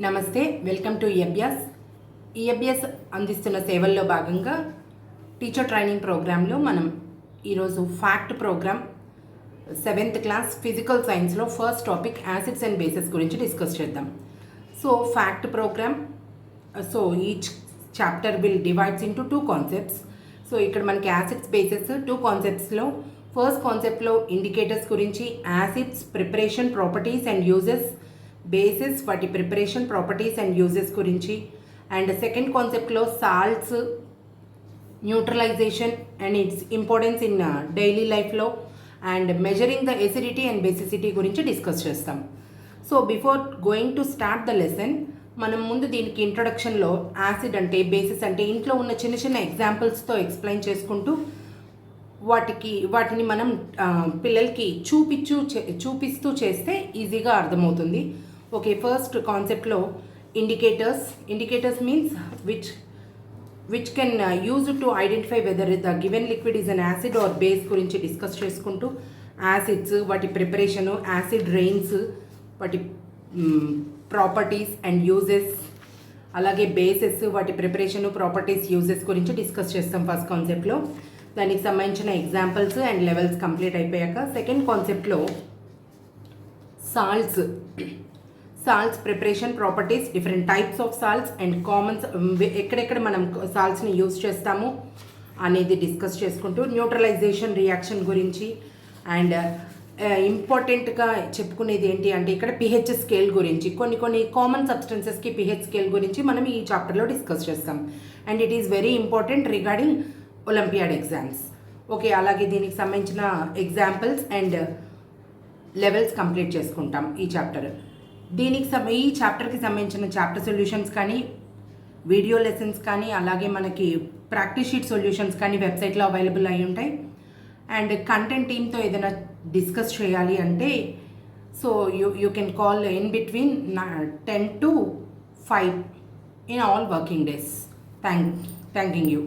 నమస్తే, welcome to ఈఎబ్ఎస్. ఈఎబ్ఎస్ అందిస్తున్న సేవల్లో భాగంగా టీచర్ ట్రైనింగ్ ప్రోగ్రాంలో మనం ఈరోజు fact program 7th class physical సైన్స్లో first topic acids and bases గురించి డిస్కస్ చేద్దాం. So fact program, so each chapter will divides into 2 concepts. So ఇక్కడ మనకి యాసిడ్స్ బేసెస్ 2 కాన్సెప్ట్స్లో ఫస్ట్ కాన్సెప్ట్లో ఇండికేటర్స్ గురించి, acids preparation properties and uses, bases వాటి preparation properties and uses గురించి, and second కాన్సెప్ట్లో salts neutralization and its importance in daily లైఫ్లో and measuring the acidity and basicity గురించి డిస్కస్ చేస్తాం. So before going to start the lesson, మనం ముందు దీనికి ఇంట్రొడక్షన్లో acid అంటే, బేసిస్ అంటే ఇంట్లో ఉన్న చిన్న చిన్న ఎగ్జాంపుల్స్తో ఎక్స్ప్లెయిన్ చేసుకుంటూ వాటిని మనం పిల్లలకి చూపిస్తూ చేస్తే ఈజీగా అర్థమవుతుంది. ఓకే, ఫస్ట్ కాన్సెప్ట్లో indicators means which can use to identify whether the given liquid is an acid or base గురించి డిస్కస్ చేసుకుంటూ, యాసిడ్స్ వాటి ప్రిపరేషను, యాసిడ్ రెయిన్స్ వాటి ప్రాపర్టీస్ అండ్ యూజెస్, అలాగే బేసెస్ వాటి ప్రిపరేషను, ప్రాపర్టీస్, యూజెస్ గురించి డిస్కస్ చేస్తాం first కాన్సెప్ట్లో. దానికి సంబంధించిన ఎగ్జాంపుల్స్ అండ్ లెవెల్స్ కంప్లీట్ అయిపోయాక సెకండ్ కాన్సెప్ట్లో salts preparation properties, different types of salts and Commons, ఎక్కడెక్కడ మనం సాల్ట్స్ని యూజ్ చేస్తాము అనేది డిస్కస్ చేసుకుంటూ, న్యూట్రలైజేషన్ రియాక్షన్ గురించి అండ్ ఇంపార్టెంట్గా చెప్పుకునేది ఏంటి అంటే ఇక్కడ పిహెచ్ స్కేల్ గురించి, కొన్ని కామన్ సబ్స్టెన్సెస్కి పిహెచ్ స్కేల్ గురించి మనం ఈ చాప్టర్లో డిస్కస్ చేస్తాం. And it is very important regarding olympiad exams. Okay, అలాగే దీనికి సంబంధించిన ఎగ్జాంపుల్స్ అండ్ లెవెల్స్ కంప్లీట్ చేసుకుంటాం ఈ చాప్టర్. ఈ చాప్టర్కి సంబంధించిన చాప్టర్ సొల్యూషన్స్ కానీ, వీడియో లెసన్స్ కానీ, అలాగే మనకి ప్రాక్టీస్ షీట్ సొల్యూషన్స్ కానీ వెబ్సైట్లో అవైలబుల్ అయి ఉంటాయి. అండ్ కంటెంట్ టీమ్తో ఏదైనా డిస్కస్ చేయాలి అంటే so you can call in between 10 to 5 in all working days. Thanking you.